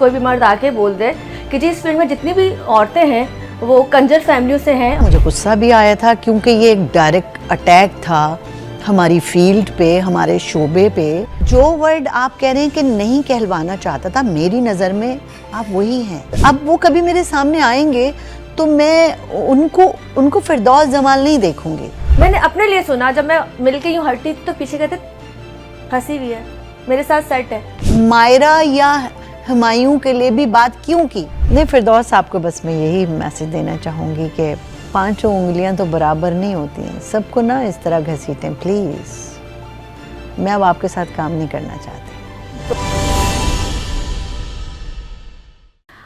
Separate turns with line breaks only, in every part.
कोई भी मर्द आके बोल दे कि जी इस फील्ड में जितनी भी औरतें हैं वो कंजर फैमिलियों से हैं।
मुझे गुस्सा भी आया था क्योंकि ये एक डायरेक्ट अटैक था हमारी फील्ड पे, हमारे शोबे पे। जो वर्ड आप कह रहे हैं कि नहीं कहलवाना चाहता था, मेरी नज़र में आप वही हैं। अब वो कभी मेरे सामने आएंगे तो मैं उनको फिरदौस जमाल नहीं देखूंगी।
मैंने अपने लिए सुना, जब मैं मिलके यूँ हटती तो पीछे कहते हंसी भी है, मेरे साथ सेट है।
मायरा या हुमायूं के लिए भी बात क्यों की? नहीं, फिरदौस आपको बस मैं यही मैसेज देना चाहूँगी कि पांचों उंगलियां तो बराबर नहीं होती हैं, सबको ना इस तरह घसीटें प्लीज़। मैं अब आपके साथ काम नहीं करना चाहती।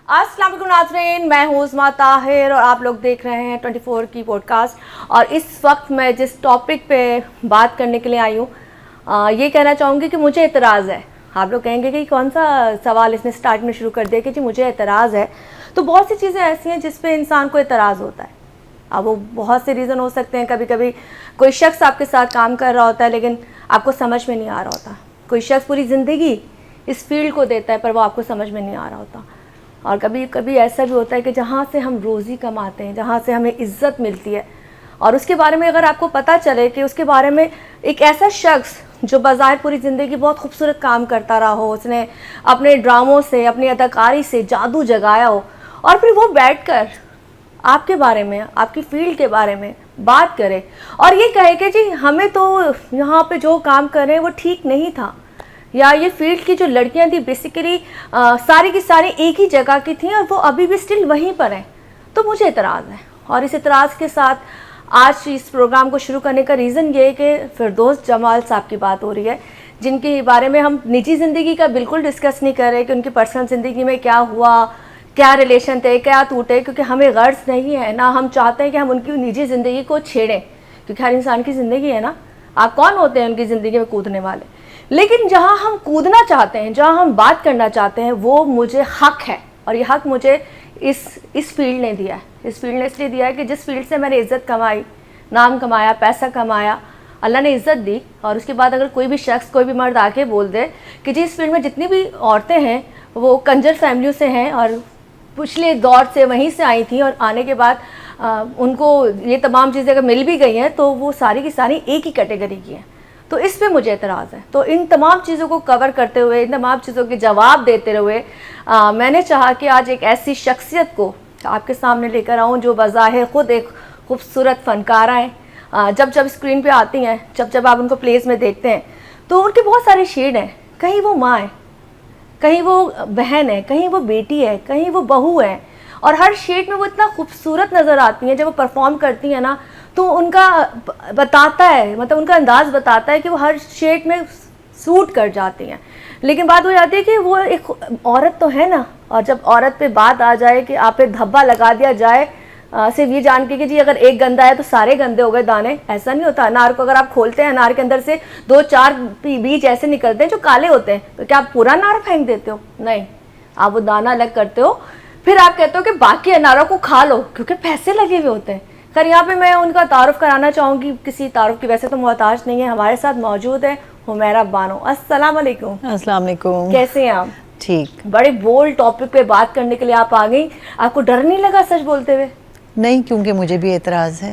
अस्सलाम वालेकुम नाज़रीन, मैं हूँ उस्मा ताहिर और आप लोग देख रहे हैं 24 की पॉडकास्ट। और इस वक्त मैं जिस टॉपिक पे बात करने के लिए आई हूँ, ये कहना चाहूँगी कि मुझे एतराज़ है। आप लोग कहेंगे कि कौन सा सवाल इसने स्टार्ट में शुरू कर दिया कि जी मुझे एतराज़ है। तो बहुत सी चीज़ें ऐसी हैं जिस पे इंसान को एतराज़ होता है। अब वो बहुत से रीज़न हो सकते हैं। कभी कभी कोई शख्स आपके साथ काम कर रहा होता है लेकिन आपको समझ में नहीं आ रहा होता। कोई शख्स पूरी ज़िंदगी इस फील्ड को देता है पर वो आपको समझ में नहीं आ रहा होता। और कभी कभी ऐसा भी होता है कि जहाँ से हम रोज़ी कमाते हैं, जहाँ से हमें इज़्ज़त मिलती है, और उसके बारे में अगर आपको पता चले कि उसके बारे में एक ऐसा शख्स जो बाज़ाहिर पूरी ज़िंदगी बहुत खूबसूरत काम करता रहा हो, उसने अपने ड्रामों से, अपनी अदाकारी से जादू जगाया हो, और फिर वो बैठकर आपके बारे में, आपकी फील्ड के बारे में बात करे और ये कहे कि जी हमें तो यहाँ पे जो काम कर रहे हैं वो ठीक नहीं था, या ये फील्ड की जो लड़कियाँ थी बेसिकली सारी की सारी एक ही जगह की थी और वो अभी भी स्टिल वहीं पर हैं, तो मुझे एतराज़ है। और इस एतराज़ के साथ आज इस प्रोग्राम को शुरू करने का रीज़न ये है कि फिरदौस जमाल साहब की बात हो रही है, जिनके बारे में हम निजी ज़िंदगी का बिल्कुल डिस्कस नहीं कर रहे कि उनकी पर्सनल ज़िंदगी में क्या हुआ, क्या रिलेशन थे, क्या टूटे, क्योंकि हमें गर्ज नहीं है, ना हम चाहते हैं कि हम उनकी निजी ज़िंदगी को छेड़ें, क्योंकि हर इंसान की ज़िंदगी है ना। आप कौन होते हैं उनकी ज़िंदगी में कूदने वाले? लेकिन जहाँ हम कूदना चाहते हैं, जहाँ हम बात करना चाहते हैं, वो मुझे हक़ है। और ये हक़ मुझे इस फील्ड ने दिया है। इस फील्ड ने इसलिए दिया है कि जिस फील्ड से मैंने इज़्ज़त कमाई, नाम कमाया, पैसा कमाया, अल्लाह ने इज़्ज़त दी, और उसके बाद अगर कोई भी शख्स, कोई भी मर्द आके बोल दे कि जी इस फील्ड में जितनी भी औरतें हैं वो कंजर फैमिलियों से हैं और पिछले दौर से वहीं से आई थी, और आने के बाद उनको ये तमाम चीज़ें अगर मिल भी गई हैं तो वो सारी की सारी एक ही कैटेगरी की हैं, तो इस पे मुझे एतराज़ है। तो इन तमाम चीज़ों को कवर करते हुए, इन तमाम चीज़ों के जवाब देते हुए मैंने चाहा कि आज एक ऐसी शख्सियत को आपके सामने लेकर आऊँ जो बज़ाहिर ख़ुद एक खूबसूरत फ़नकारा हैं। जब स्क्रीन पे आती हैं, जब आप उनको प्लेस में देखते हैं तो उनके बहुत सारे शेड हैं। कहीं वो माँ है, कहीं वो बहन है, कहीं वो बेटी है, कहीं वो बहू है, और हर शेड में वो इतना खूबसूरत नज़र आती हैं। जब वो परफॉर्म करती हैं ना तो उनका बताता है, मतलब उनका अंदाज़ बताता है कि वो हर शेड में सूट कर जाती हैं। लेकिन बात हो जाती है कि वो एक औरत तो है ना, और जब औरत पे बात आ जाए कि आप पे धब्बा लगा दिया जाए सिर्फ ये जान के कि जी अगर एक गंदा है तो सारे गंदे हो गए दाने, ऐसा नहीं होता। अनार को अगर आप खोलते हैं, अनार के अंदर से 2-4 बीज ऐसे निकलते हैं जो काले होते हैं, तो क्या आप पूरा अनार फेंक देते हो? नहीं, आप वो दाना अलग करते हो, फिर आप कहते हो कि बाकी अनारों को खा लो क्योंकि पैसे लगे हुए होते हैं। खैर यहाँ पे मैं उनका तारुफ कराना चाहूँगी, किसी तारुफ की वैसे तो मोहताज नहीं है। हमारे साथ मौजूद है हुमैरा बानो। अस्सलाम वालेकुम।
अस्सलाम वालेकुम।
कैसे हैं आप?
ठीक।
बड़े बोल्ड टॉपिक पे बात करने के लिए आप आ गई। आपको डर नहीं लगा सच बोलते हुए?
नहीं, क्योंकि मुझे भी एतराज़ है।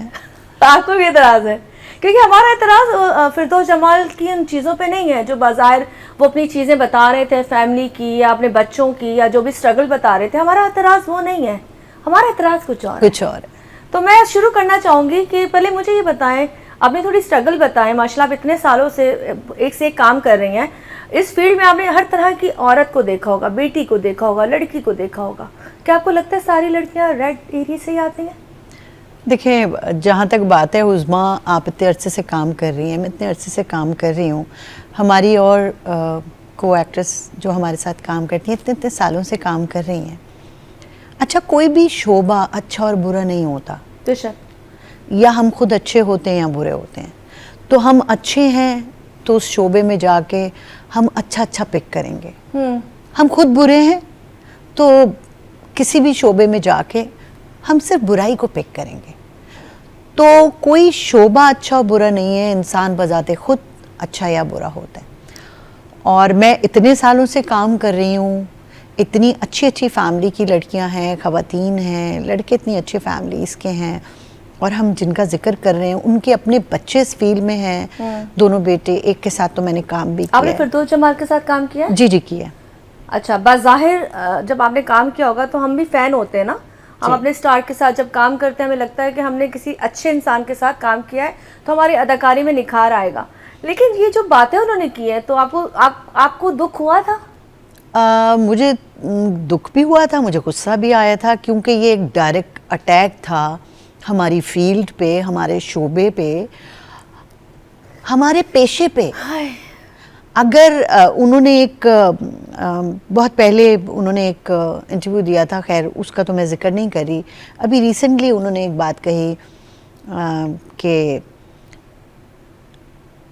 आपको भी एतराज़ है? क्योंकि हमारा एतराज़ फिरदौस जमाल की उन चीज़ों पे नहीं है जो बाज़ाहिर वो अपनी चीज़ें बता रहे थे, फैमिली की या अपने बच्चों की, या जो भी स्ट्रगल बता रहे थे। हमारा एतराज़ वो नहीं है, हमारा एतराज़ कुछ और है। तो मैं शुरू करना चाहूँगी कि पहले मुझे ये बताएं, अपनी थोड़ी स्ट्रगल बताएं। माशाल्लाह आप इतने सालों से एक काम कर रही हैं इस फील्ड में। आपने हर तरह की औरत को देखा होगा, बेटी को देखा होगा, लड़की को देखा होगा। क्या आपको लगता है सारी लड़कियां रेड एरिया से ही आती हैं?
देखिए, जहाँ तक बात है उज़्मा, आप इतने अरसे से काम कर रही हैं, मैं इतने अरसे से काम कर रही हूँ। हमारी और को एक्ट्रेस जो हमारे साथ काम करती हैं इतने सालों से काम कर रही हैं। अच्छा, कोई भी शोबा अच्छा और बुरा नहीं होता, या हम खुद अच्छे होते हैं या बुरे होते हैं। तो हम अच्छे हैं तो उस शोबे में जाके हम अच्छा पिक करेंगे। हम खुद बुरे हैं तो किसी भी शोबे में जाके हम सिर्फ बुराई को पिक करेंगे। तो कोई शोबा अच्छा और बुरा नहीं है, इंसान बजाते खुद अच्छा या बुरा होता है। और मैं इतने सालों से काम कर रही हूँ, اتنی اچھی اچھی فیملی کی لڑکیاں ہیں, خواتین ہیں, لڑکے اتنی اچھی فیملیز کے ہیں, اور ہم جن کا ذکر کر رہے ہیں ان کے اپنے بچے اس فیلڈ میں ہیں, دونوں بیٹے. ایک کے ساتھ تو میں نے کام بھی کیا.
آپ نے فردوس جمال کے ساتھ کام کیا؟
جی کیا.
اچھا, بظاہر جب آپ نے کام کیا ہوگا تو ہم بھی فین ہوتے ہیں نا, ہم اپنے سٹار کے ساتھ جب کام کرتے ہیں ہمیں لگتا ہے کہ ہم نے کسی اچھے انسان کے ساتھ کام کیا ہے تو ہماری اداکاری میں نکھار آئے گا. لیکن یہ جو باتیں انہوں نے کی ہیں تو آپ کو دکھ ہوا تھا؟
مجھے دکھ بھی ہوا تھا, مجھے غصہ بھی آیا تھا, کیونکہ یہ ایک ڈائریکٹ اٹیک تھا ہماری فیلڈ پہ, ہمارے شعبے پہ, ہمارے پیشے پہ. اگر انہوں نے ایک بہت پہلے انہوں نے ایک انٹرویو دیا تھا, خیر اس کا تو میں ذکر نہیں کر رہی, ابھی ریسنٹلی انہوں نے ایک بات کہی کہ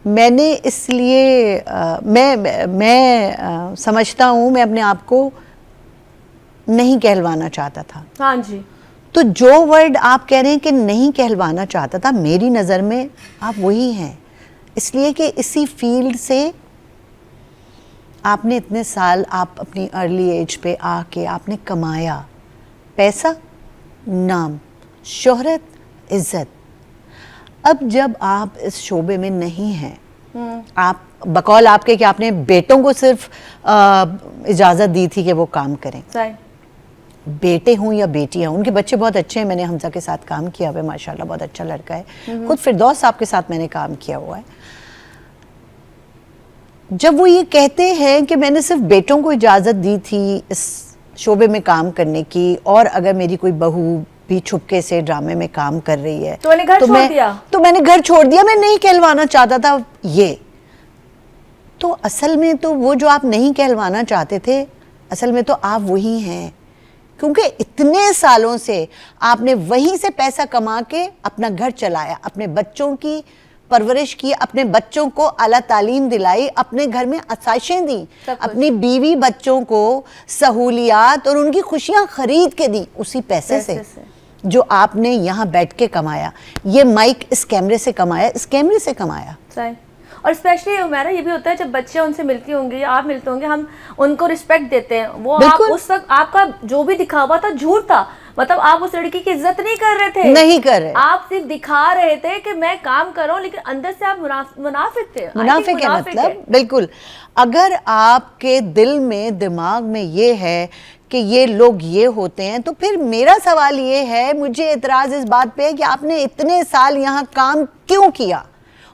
میں نے اس لیے میں سمجھتا ہوں میں اپنے آپ کو نہیں کہلوانا چاہتا تھا.
ہاں جی.
تو جو ورڈ آپ کہہ رہے ہیں کہ نہیں کہلوانا چاہتا تھا, میری نظر میں آپ وہی ہیں, اس لیے کہ اسی فیلڈ سے آپ نے اتنے سال, آپ اپنی ارلی ایج پہ آ کے آپ نے کمایا پیسہ, نام, شہرت, عزت. اب جب آپ اس شعبے میں نہیں ہیں, آپ بقول آپ کے کہ آپ نے بیٹوں کو صرف اجازت دی تھی کہ وہ کام کریں, بیٹے ہوں یا بیٹیاں, ان کے بچے بہت اچھے ہیں, میں نے حمزہ کے ساتھ کام کیا ہوا ہے, ماشاءاللہ بہت اچھا لڑکا ہے, خود فردوس صاحب کے ساتھ میں نے کام کیا ہوا ہے. جب وہ یہ کہتے ہیں کہ میں نے صرف بیٹوں کو اجازت دی تھی اس شعبے میں کام کرنے کی, اور اگر میری کوئی بہو بھی چھپکے سے ڈرامے میں کام کر رہی ہے
تو میں نے گھر چھوڑ دیا,
میں نہیں کہلوانا چاہتا تھا یہ. تو اصل میں تو وہ جو آپ نہیں کہلوانا چاہتے تھے, اصل میں تو آپ وہی ہیں, کیونکہ اتنے سالوں سے آپ نے وہیں سے پیسہ کما کے اپنا گھر چلایا, اپنے بچوں کی پرورش کی, اپنے بچوں کو اعلیٰ تعلیم دلائی, اپنے گھر میں آسائشیں دیں, اپنی بیوی بچوں کو سہولیات اور ان کی خوشیاں خرید کے دیں اسی پیسے سے جو آپ نے یہاں بیٹھ کے کمایا. یہ مائک اس کیمرے سے کمایا, اس کیمرے سے کمایا.
صحیح. اور اسپیشلی ہمارا یہ بھی ہوتا ہے جب بچے ان سے ملتی ہوں گی, آپ ملتے ہوں گے, ہم ان کو رسپیکٹ دیتے ہیں. وہ آپ اس وقت آپ کا جو بھی دکھاوا تھا جھوٹ تھا, مطلب آپ اس لڑکی کی عزت نہیں کر رہے تھے,
نہیں کر رہے,
آپ صرف دکھا رہے تھے کہ میں کام کر رہا ہوں, لیکن اندر سے آپ منافق تھے.
منافق ہے مطلب, بالکل. اگر آپ کے دل میں, دماغ میں یہ ہے کہ یہ لوگ یہ ہوتے ہیں, تو پھر میرا سوال یہ ہے, مجھے اعتراض اس بات پہ ہے کہ آپ نے اتنے سال یہاں کام کیوں کیا,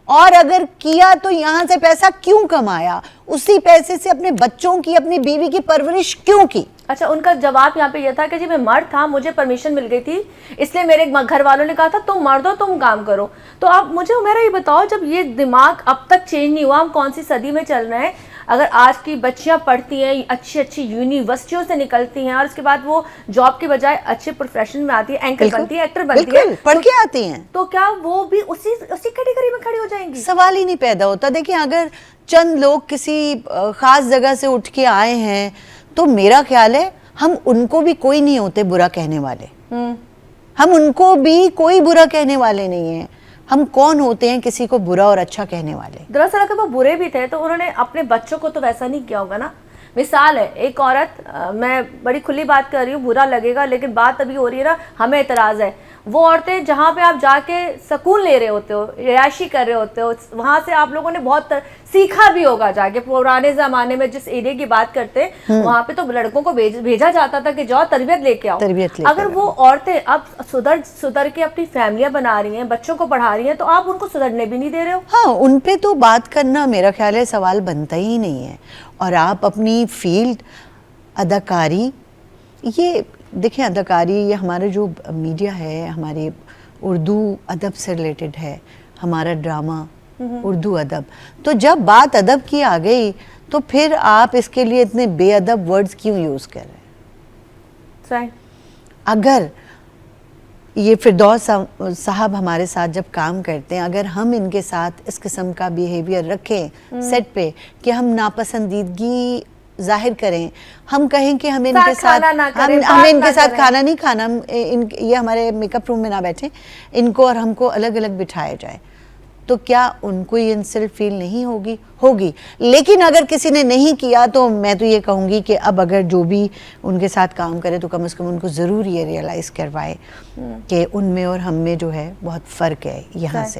اور اگر کیا تو یہاں سے پیسہ کیوں کمایا, اسی پیسے سے اپنے بچوں کی, اپنی بیوی کی پرورش کیوں کی.
اچھا, ان کا جواب یہاں پہ یہ تھا کہ جی میں مرد تھا, مجھے پرمیشن مل گئی تھی, اس لیے میرے گھر والوں نے کہا تھا تم مرد ہو, تم کام کرو. تو آپ مجھے میرا یہ بتاؤ, جب یہ دماغ اب تک چینج نہیں ہوا, ہم کون سی صدی میں چل رہے ہیں؟ اگر آج کی بچیاں پڑھتی ہیں, اچھی اچھی یونیورسٹیوں سے نکلتی ہیں, اور اس کے بعد وہ جاب کے بجائے اچھے پروفیشن میں آتی ہے, اینکر بنتی ہے, ایکٹر بنتی ہے,
پڑھ کے آتی ہیں,
تو کیا وہ بھی اسی کیٹیگری میں کھڑی ہو جائیں گی؟
سوال ہی نہیں پیدا ہوتا. دیکھیں, اگر چند لوگ کسی خاص جگہ سے اٹھ کے آئے ہیں تو میرا خیال ہے ہم ان کو بھی کوئی نہیں ہوتے برا کہنے والے, ہم ان کو بھی کوئی برا کہنے والے نہیں ہیں. ہم کون ہوتے ہیں کسی کو برا اور اچھا کہنے والے؟
دراصل اگر وہ برے بھی تھے تو انہوں نے اپنے بچوں کو تو ویسا نہیں کیا ہوگا نا. مثال ہے, ایک عورت, میں بڑی کھلی بات کر رہی ہوں, برا لگے گا, لیکن بات ابھی ہو رہی ہے نا, ہمیں اعتراض ہے. وہ عورتیں جہاں پہ آپ جا کے سکون لے رہے ہوتے ہو, عیاشی کر رہے ہوتے ہو, وہاں سے آپ لوگوں نے بہت سیکھا بھی ہوگا جا کے. پرانے زمانے میں جس ایریا کی بات کرتے وہاں پہ تو لڑکوں کو بھیجا جاتا تھا کہ جاؤ تربیت لے کے آؤ. اگر وہ عورتیں اب سدھر کے اپنی فیملیاں بنا رہی ہیں, بچوں کو پڑھا رہی ہیں, تو آپ ان کو سدھرنے بھی نہیں دے رہے ہو.
ہاں, ان پہ تو بات کرنا میرا خیال ہے سوال بنتا ہی نہیں ہے. اور آپ اپنی فیلڈ اداکاری, یہ دیکھیں, اداکاری یہ ہمارا جو میڈیا ہے, ہمارے اردو ادب سے ریلیٹڈ ہے, ہمارا ڈرامہ اردو ادب. تو جب بات ادب کی آ گئی تو پھر آپ اس کے لیے اتنے بے ادب ورڈز کیوں یوز کر رہے ہیں؟ اگر یہ فردوس صاحب ہمارے ساتھ جب کام کرتے ہیں, اگر ہم ان کے ساتھ اس قسم کا بیہیویئر رکھیں سیٹ پہ کہ ہم ناپسندیدگی ظاہر کریں, ہم کہیں کہ ہمیں ان کے ساتھ ہمیں ان کے ساتھ کھانا نہیں کھانا, یہ ہمارے میک اپ روم میں نہ بیٹھیں, ان کو اور ہم کو الگ الگ بٹھایا جائے, تو کیا ان کو یہ انسلٹ فیل نہیں ہوگی. لیکن اگر کسی نے نہیں کیا تو میں تو یہ کہوں گی کہ اب اگر جو بھی ان کے ساتھ کام کرے تو کم از کم ان کو ضرور یہ ریئلائز کروائے کہ ان میں اور ہم میں جو ہے بہت فرق ہے یہاں سے.